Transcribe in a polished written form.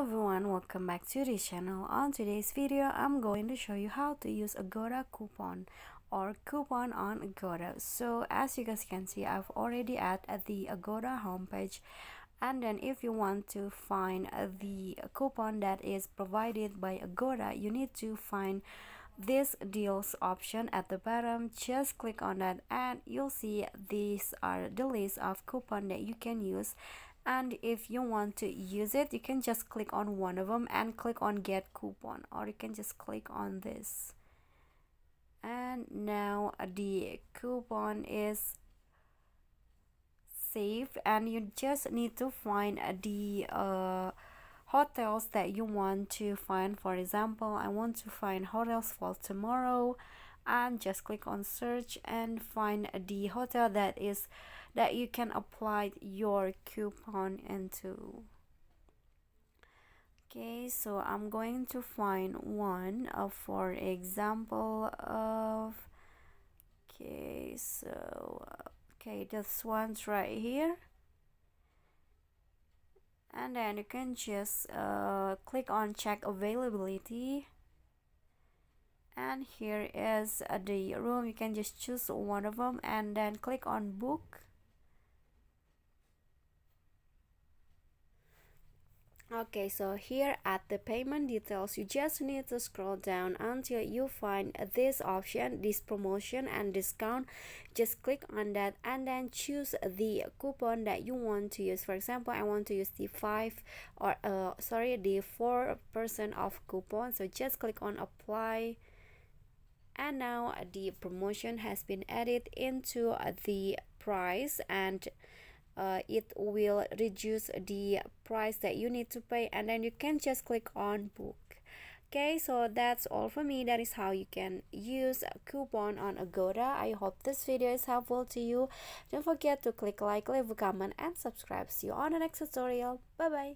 Hello everyone, welcome back to the channel. On today's video, I'm going to show you how to use Agoda coupon or coupon on Agoda. So as you guys can see, I've already added the Agoda homepage, and then if you want to find the coupon that is provided by Agoda, you need to find this deals option at the bottom. Just click on that and you'll see these are the list of coupon that you can use, and if you want to use it, you can just click on one of them and click on get coupon, or you can just click on this, and now the coupon is saved, and you just need to find the hotels that you want to find. For example, I want to find hotels for tomorrow, and just click on search and find the hotel that you can apply your coupon into. Okay, so I'm going to find one for example of this one's right here, and then you can just click on check availability, and here is the room. You can just choose one of them and then click on book. Okay, so here at the payment details, you just need to scroll down until you find this option, this promotion and discount. Just click on that and then choose the coupon that you want to use. For example, I want to use the 4% off coupon, so just click on apply, and now the promotion has been added into the price, and it will reduce the price that you need to pay, and then you can just click on book. Okay, so that's all for me. That is how you can use a coupon on Agoda. I hope this video is helpful to you. Don't forget to click like, leave a comment and subscribe. See you on the next tutorial. Bye bye.